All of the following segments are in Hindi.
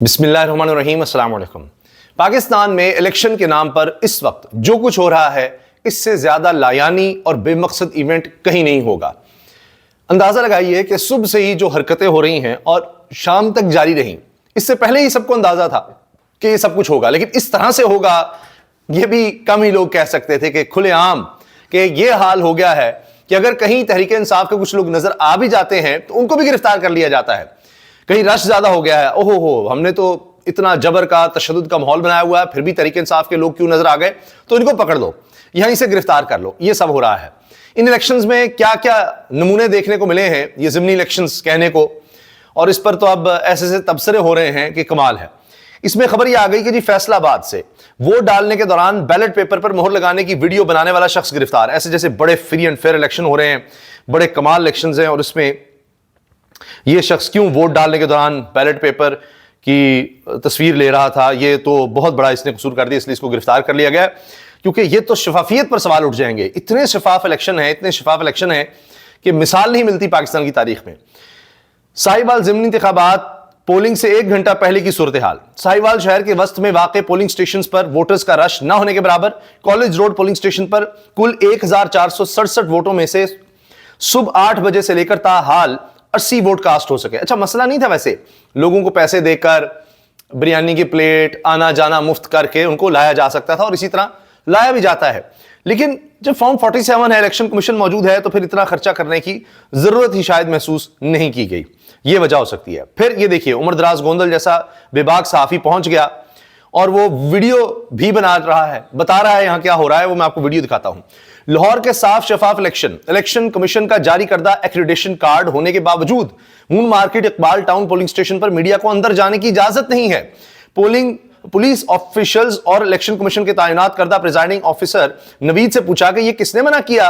बिस्मिल्लाहिर्रहमानिर्रहीम, अस्सलाम वालेकुम। पाकिस्तान में इलेक्शन के नाम पर इस वक्त जो कुछ हो रहा है, इससे ज्यादा लायानी और बेमकसद इवेंट कहीं नहीं होगा। अंदाजा लगाइए कि सुबह से ही जो हरकतें हो रही हैं और शाम तक जारी रहीं, इससे पहले ही सबको अंदाजा था कि ये सब कुछ होगा, लेकिन इस तरह से होगा यह भी कम ही लोग कह सकते थे कि खुलेआम कि यह हाल हो गया है कि अगर कहीं तहरीक इंसाफ के कुछ लोग नजर आ भी जाते हैं तो उनको भी गिरफ्तार कर लिया जाता है। कहीं रश ज्यादा हो गया है, ओहो हो, हमने तो इतना जबर का तशद्दुद का माहौल बनाया हुआ है, फिर भी तहरीक इंसाफ के लोग क्यों नजर आ गए, तो इनको पकड़ लो, यहीं से गिरफ्तार कर लो। ये सब हो रहा है। इन इलेक्शंस में क्या क्या नमूने देखने को मिले हैं, ये ज़िमनी इलेक्शंस कहने को, और इस पर तो अब ऐसे ऐसे तबसरे हो रहे हैं कि कमाल है। इसमें खबर यह आ गई कि जी फैसलाबाद से वोट डालने के दौरान बैलेट पेपर पर मोहर लगाने की वीडियो बनाने वाला शख्स गिरफ्तार। ऐसे जैसे बड़े फ्री एंड फेयर इलेक्शन हो रहे हैं, बड़े कमाल इलेक्शंस हैं, और इसमें यह शख्स क्यों वोट डालने के दौरान बैलेट पेपर की तस्वीर ले रहा था, यह तो बहुत बड़ा इसने कसूर कर दिया, इसलिए इसको गिरफ्तार कर लिया गया। क्योंकि यह तो शफाफियत पर सवाल उठ जाएंगे। इतने शफाफ इलेक्शन है, इतने शफाफ इलेक्शन है कि मिसाल नहीं मिलती पाकिस्तान की तारीख में। साहिवाल ज़िमनी इंतखाबात पोलिंग से 1 घंटा पहले की सूरत हाल। साहिवाल शहर के वस्त में वाक़ पोलिंग स्टेशन पर वोटर्स का रश न होने के बराबर। कॉलेज रोड पोलिंग स्टेशन पर कुल 1467 वोटों में से सुबह 8 बजे से लेकर ताहाल 80 वोट कास्ट हो सके। अच्छा, मसला नहीं था वैसे, लोगों को पैसे देकर बिरयानी की प्लेट आना जाना मुफ्त करके उनको लाया जा सकता था, और इसी तरह लाया भी जाता है। लेकिन जब फॉर्म 47 है, इलेक्शन कमीशन मौजूद है, तो फिर इतना खर्चा करने की जरूरत ही शायद महसूस नहीं की गई। यह वजह हो सकती है। फिर ये देखिए, उमर दराज गोंदल जैसा बेबाक सहाफी पहुंच गया और वो वीडियो भी बना रहा है, बता रहा है यहां क्या हो रहा है। वो मैं आपको वीडियो दिखाता हूं। लाहौर के साफ शफाफ इलेक्शन कमीशन का जारी करदा एक्रेडिटेशन कार्ड होने के बावजूद moon market Iqbal town polling station पर मीडिया को अंदर जाने की इजाजत नहीं है। पोलिंग पुलिस ऑफिशियल्स और इलेक्शन कमीशन के तैनात करदा प्रिजाइडिंग ऑफिसर नवीद से पूछा कि यह किसने मना किया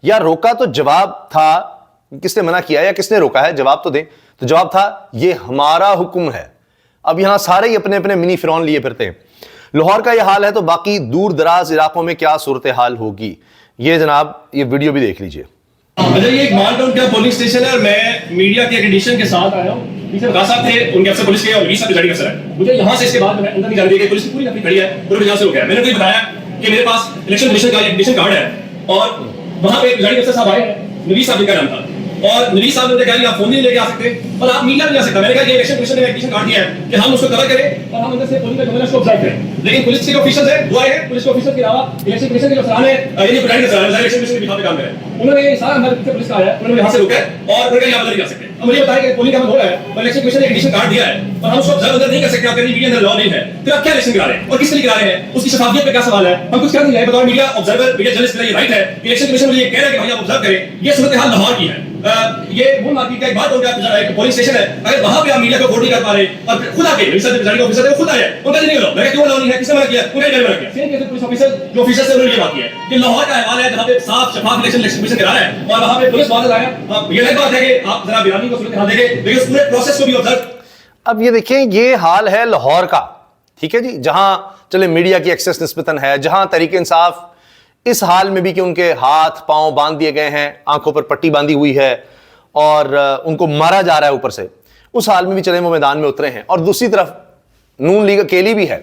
या रोका, तो जवाब था, किसने मना किया या किसने रोका है, जवाब तो दे। तो जवाब था, यह हमारा हुक्म है। अब यहां सारे ही अपने अपने मिनी फिरौन लिए फिरते हैं। लाहौर का यह हाल है तो बाकी दूर दराज इलाकों में क्या सूरत हाल होगी, ये जनाब ये वीडियो भी देख लीजिए। अच्छा, ये एक माल टाउन का पोलिंग स्टेशन है और मैं मीडिया के एक्रेडिटेशन के साथ आया हूँ। पीछे बता साहब थे, उनके अफसर पुलिस के और मीडिया साहब अफसर है। मुझे यहाँ से इसके बाद जो है अंदर नहीं जाने दिया, पुलिस की पूरी नफरी खड़ी है, पूरे यहाँ से हो गया। मैंने कोई बताया कि मेरे पास इलेक्शन कमीशन का एक्रेडिटेशन कार्ड है, और वहाँ पे प्रिजाइडिंग अफसर साहब आए हैं, नवीद साहब का नाम था, और नवीद साहब ने मुझे कहा आप फोन नहीं लेके आ सकते और आप मीडिया नहीं आ सकता। मैंने कहा ये इलेक्शन कमीशन ने एक्रेडिटेशन कार्ड दिया है कि हम उसको कवर करें और हम अंदर से पोलिंग का कैमरा को ऑब्जर्व करें। लेकिन पुलिस के जो ऑफिसर्स हैं वो आए हैं, पुलिस के ऑफिसर के अलावा इलेक्शन कमीशन के जो अफसरान हैं, ये प्रिजाइडिंग अफसर हैं, इलेक्शन कमीशन के बिहाफ पे काम कर रहे हैं, उन्होंने ये सारा अंदर पुलिस का आया, उन्होंने यहाँ से रोका है और उन्होंने यहाँ अंदर नहीं जा सकते। अब मुझे बताया कि पोलिंग का हो रहा है और इलेक्शन कमीशन ने एक्रेडिटेशन कार्ड दिया है और हम उसको ऑब्जर्व अंदर नहीं कर सकते, आपके मीडिया अंदर लॉ नहीं है, फिर आप क्या इलेक्शन करा रहे हैं और किस लिए करा रहे हैं, उसकी शफाफियत पे क्या सवाल है। हम कुछ कर नहीं रहे, बताओ मीडिया ऑब्जर्वर, मीडिया जर्नलिस्ट का ये राइट है। इलेक्शन कमीशन मुझे ये कह रहा है कि भाई आप ऑब्जर्व करें। ये सूरत हाल लाहौर की है। ये मून मार्केट का एक बात हो गया, पोलिंग स्टेशन है, अगर वहां पे आप मीडिया को वोट नहीं कर पा रहे और खुद आके रिसर्च ऑफिसर है, खुद आए, उनका नहीं लो, मैं क्यों नहीं है, किसने मना किया, उन्हें नहीं मना किया। सेम केस पुलिस ऑफिसर जो ऑफिसर से उन्होंने ये बात की है कि लाहौर का हवाला है जहां पे साफ शफाफ इलेक्शन कमीशन करा रहा है और वहां पे पुलिस वाले आया। ये अलग बात है कि आप जरा बिरानी को सूरत हाल देखें, लेकिन उस पूरे प्रोसेस को भी ऑब्जर्व। अब ये देखें, ये हाल है लाहौर का, ठीक है जी, जहां चले मीडिया की एक्सेस निस्बतन है, जहां तहरीक इंसाफ इस हाल में भी कि उनके हाथ पांव बांध दिए गए हैं, आंखों पर पट्टी बांधी हुई है और उनको मारा जा रहा है ऊपर से, उस हाल में भी चले वो मैदान में उतरे हैं। और दूसरी तरफ नून लीग अकेली भी है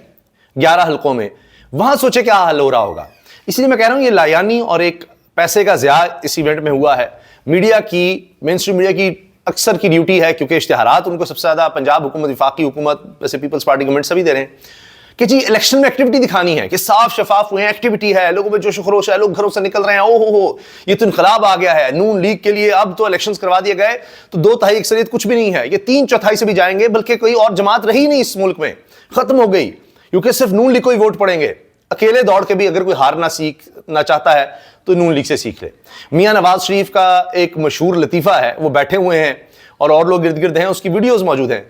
11 हल्कों में, वहां सोचे क्या हाल हो रहा होगा। इसलिए मैं कह रहा हूं ये लायानी और एक पैसे का ज़िया इस इवेंट में हुआ है। मीडिया की, मेन स्ट्रीम मीडिया की अक्सर की ड्यूटी है, क्योंकि इश्तिहारात उनको सबसे ज्यादा पंजाब हुकूमत, वफाकी हुकूमत, वैसे पीपल्स पार्टी गवर्नमेंट सभी दे रहे हैं कि जी इलेक्शन में एक्टिविटी दिखानी है कि साफ शफाफ हुए, एक्टिविटी है, लोगों में जोश खरोश है, लोग घरों से निकल रहे हैं, ओहो हो ये तो इनकलाब आ गया है नून लीग के लिए, अब तो इलेक्शंस करवा दिए गए तो 2/3 अक्सरियत कुछ भी नहीं है, ये 3/4 से भी जाएंगे, बल्कि कोई और जमात रही नहीं इस मुल्क में, खत्म हो गई, क्योंकि सिर्फ नून लीग को ही वोट पड़ेंगे। अकेले दौड़ के भी अगर कोई हारना सीखना चाहता है तो नून लीग से सीख ले। मियां नवाज शरीफ का एक मशहूर लतीफा है, वो बैठे हुए हैं और लोग गिर्द गिर्द हैं, उसकी वीडियोस मौजूद हैं,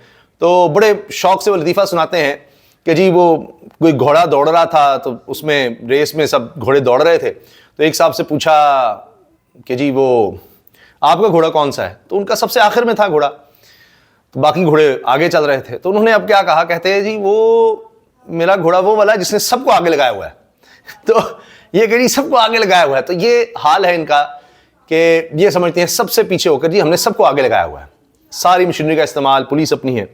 तो बड़े शौक से वो लतीफा सुनाते हैं कि जी वो कोई घोड़ा दौड़ रहा था, तो उसमें रेस में सब घोड़े दौड़ रहे थे, तो एक साहब से पूछा कि जी वो आपका घोड़ा कौन सा है, तो उनका सबसे आखिर में था घोड़ा, तो बाकी घोड़े आगे चल रहे थे, तो उन्होंने अब क्या कहा, कहते हैं जी वो मेरा घोड़ा वो वाला है जिसने सबको आगे लगाया हुआ है। तो ये कहीं सबको आगे लगाया हुआ है, तो ये हाल है इनका कि ये समझते हैं सबसे पीछे होकर जी हमने सबको आगे लगाया हुआ है, सारी मशीनरी का इस्तेमाल, पुलिस अपनी है।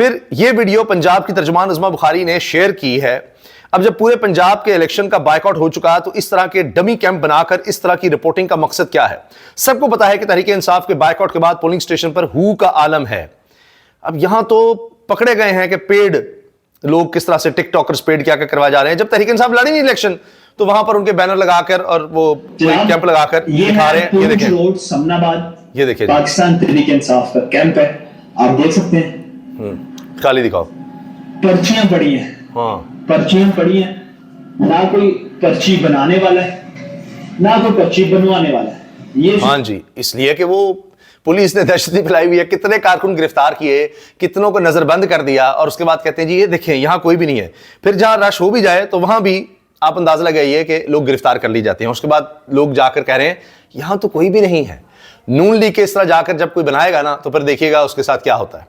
फिर यह वीडियो पंजाब की तर्जुमान नज़मा बुखारी ने शेयर की है। अब जब पूरे पंजाब के इलेक्शन का बायकॉट हो चुका तो इस तरह के डमी कैंप बनाकर इस तरह की रिपोर्टिंग का मकसद क्या है? सबको पता है कि तहरीक इंसाफ के बायकॉट के बाद पोलिंग स्टेशन पर हू का आलम है। अब यहां तो पकड़े गए हैं कि पेड लोग किस तरह से टिकटॉकर्स पेड क्या करवाए जा रहे हैं। जब तहरीक इंसाफ लड़ी नहीं इलेक्शन तो वहां पर उनके बैनर लगाकर और वो कैंप लगाकर दिखा रहे हैं। ये देखें, समनाबाद, ये देखिए, पाकिस्तान तहरीक इंसाफ का कैंप है, आप देख सकते हैं। खाली दिखाओ। पर्चियां पड़ी हैं, हाँ, पर्चियां पड़ी हैं, ना कोई पर्ची बनाने वाला है ना कोई पर्ची बनवाने वाला है। ये हाँ जी, इसलिए कि वो पुलिस ने दहशत फैलाई हुई है, कितने कारकुन गिरफ्तार किए, कितनों को नजरबंद कर दिया और उसके बाद कहते हैं जी ये देखें यहां कोई भी नहीं है। फिर जहां रश हो भी जाए तो वहां भी आप अंदाजा लगाइए कि लोग गिरफ्तार कर ली जाते हैं। उसके बाद लोग जाकर कह रहे हैं यहां तो कोई भी नहीं है। नून लीग के इस तरह जाकर जब कोई बनाएगा ना तो फिर देखिएगा उसके साथ क्या होता है।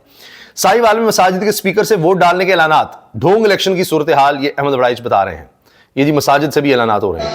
साहिवाल में मसाजिद के स्पीकर से वोट डालने के ऐलानात, ढोंग इलेक्शन की सूरत हाल, ये अहमद बड़ाइच बता रहे हैं। ये जी मसाजिद से भी ऐलानात हो रहे हैं।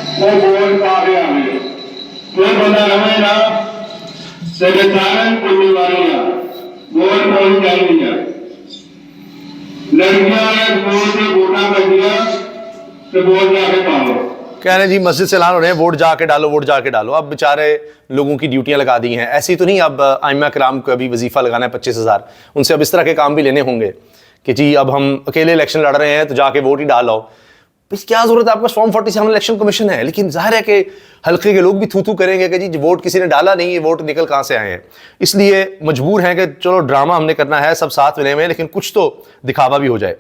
कह रहे हैं जी मस्जिद से ऐलान हो रहे हैं वोट जाके डालो, वोट जाके डालो। अब बेचारे लोगों की ड्यूटियां लगा दी हैं। ऐसी तो नहीं अब आइमा कराम को अभी वजीफा लगाना है 25,000, उनसे अब इस तरह के काम भी लेने होंगे कि जी अब हम अकेले इलेक्शन लड़ रहे हैं तो जाके वोट ही डाल आओ। क्या जरूरत है, आपका फॉर्म 47 इलेक्शन कमीशन है। लेकिन जाहिर है कि हल्के के लोग भी थू थू करेंगे कि जी वोट किसी ने डाला नहीं, ये वोट निकल कहां से आए हैं। इसलिए मजबूर हैं कि चलो ड्रामा हमने करना है, सब साथ मिले हुए, लेकिन कुछ तो दिखावा भी हो जाए।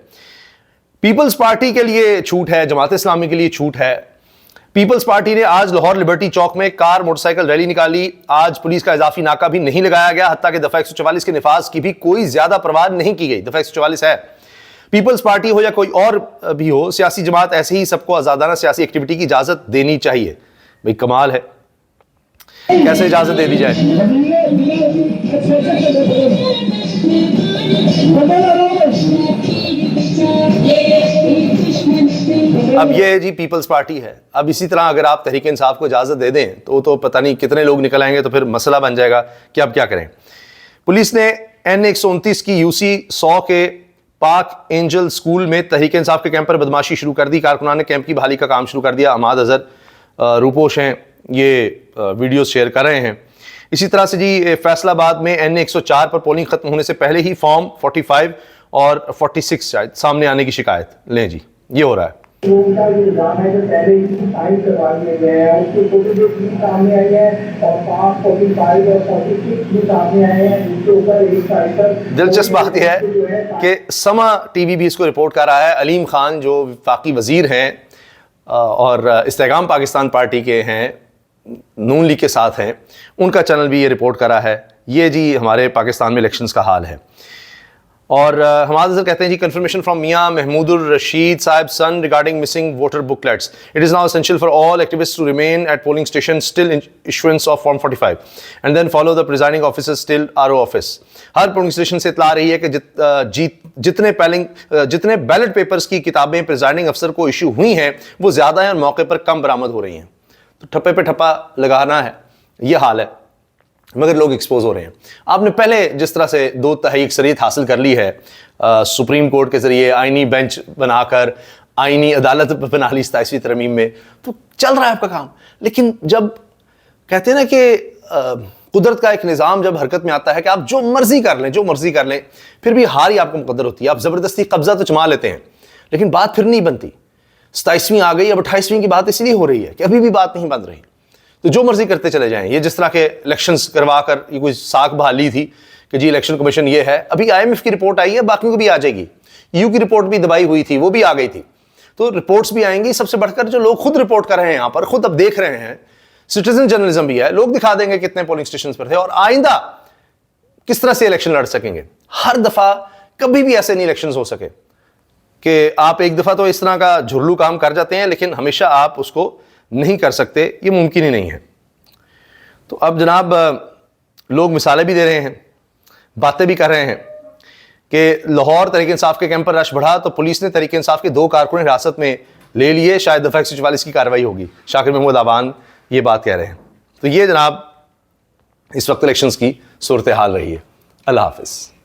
पीपल्स पार्टी के लिए छूट है, जमात इस्लामी के लिए छूट है। पीपल्स पार्टी ने आज लाहौर लिबर्टी चौक में कार मोटरसाइकिल रैली निकाली। आज पुलिस का इजाफी नाका भी नहीं लगाया गया, हत्ता कि दफा 144 के निफाज की भी कोई ज्यादा परवाह नहीं की गई। दफा 144 है। पीपल्स पार्टी हो या कोई और भी हो, सियासी जमात ऐसे ही सबको आजादाना सियासी एक्टिविटी की इजाजत देनी चाहिए। भाई कमाल है, कैसे इजाजत दे दी जाए। अब ये जी पीपल्स पार्टी है। अब इसी तरह अगर आप तहरीक इंसाफ को इजाजत दे दें तो पता नहीं कितने लोग निकल आएंगे, तो फिर मसला बन जाएगा कि अब क्या करें। पुलिस ने N129 की UC 100 के पाक एंजल स्कूल में तहरीक इंसाफ के कैंप पर बदमाशी शुरू कर दी। कारकुनान ने कैंप की बहाली का काम शुरू कर दिया। अहमद अजहर रूपोश हैं, ये वीडियो शेयर कर रहे हैं। इसी तरह से जी फैसलाबाद में N104 पर पोलिंग खत्म होने से पहले ही फॉर्म 45 और 46 शायद सामने आने की शिकायत। लें जी, ये हो रहा है। उनका ये इल्जाम है कि पहले ही साइन करवा दिए गए हैं, उसके फोटोज भी सामने आई है और 45 और 46 भी सामने आए हैं, जिसके ऊपर एक साइड पर। दिलचस्प बात यह है कि समा टीवी भी इसको रिपोर्ट कर रहा है। अलीम खान जो वफाकी वजीर हैं और इस्तेकाम पाकिस्तान पार्टी के हैं, नून लीग के साथ हैं, उनका चैनल भी ये रिपोर्ट कर रहा है। ये जी हमारे पाकिस्तान में इलेक्शंस का हाल है। और हमाद अजहर कहते हैं जी confirmation from Miyan Mahmoodur Rasheed Sahab son regarding missing voter booklets. It is now essential for all activists to remain at polling station still issuance of form 45 and then follow the presiding officer still RO office. हर पोलिंग स्टेशन से इतला आ रही है कि जितने बैलेट पेपर्स की किताबें प्रिजाइडिंग अफसर को इशू हुई हैं वो ज्यादा हैं और मौके पर कम बरामद हो रही हैं। तो ठप्पे पे ठप्पा लगाना है, ये हाल है, मगर लोग एक्सपोज हो रहे हैं। आपने पहले जिस तरह से 2 तिहाई अक्सरियत हासिल कर ली है सुप्रीम कोर्ट के जरिए, आईनी बेंच बनाकर आईनी अदालत बना ली 27वीं तरमीम में, तो चल रहा है आपका काम। लेकिन जब कहते हैं ना कि कुदरत का एक निज़ाम जब हरकत में आता है कि आप जो मर्जी कर लें, जो मर्जी कर लें, फिर भी हार ही आपको मुकद्दर होती है। आप ज़बरदस्ती कब्जा तो जमा लेते हैं लेकिन बात फिर नहीं बनती। 27वीं आ गई, अब 28वीं की बात इसलिए हो रही है कि अभी भी बात नहीं बन रही। तो जो मर्जी करते चले जाएं। ये जिस तरह के इलेक्शंस करवा कर ये कोई साख बहाली थी कि जी इलेक्शन कमीशन ये है, अभी IMF की रिपोर्ट आई है, बाकियों की भी आ जाएगी। EU की रिपोर्ट भी दबाई हुई थी, वो भी आ गई थी, तो रिपोर्ट्स भी आएंगी। सबसे बढ़कर जो लोग खुद रिपोर्ट कर रहे हैं यहाँ पर, खुद अब देख रहे हैं, सिटीजन जर्नलिज्म भी है, लोग दिखा देंगे कितने पोलिंग स्टेशन पर थे और आइंदा किस तरह से इलेक्शन लड़ सकेंगे। हर दफा कभी भी ऐसे नहीं इलेक्शन हो सके कि आप एक दफा तो इस तरह का झुर्लू काम कर जाते हैं लेकिन हमेशा आप उसको नहीं कर सकते, ये मुमकिन ही नहीं है। तो अब जनाब लोग मिसालें भी दे रहे हैं, बातें भी कर रहे हैं कि लाहौर तहरीक इंसाफ के कैंप पर रश बढ़ा तो पुलिस ने तहरीक इंसाफ के 2 कारकुन हिरासत में ले लिए, शायद दफा 144 की कार्रवाई होगी। शाकिर महमूद आबान ये बात कह रहे हैं। तो ये जनाब इस वक्त इलेक्शंस की सूरत हाल रही है। अल्लाह हाफिज़।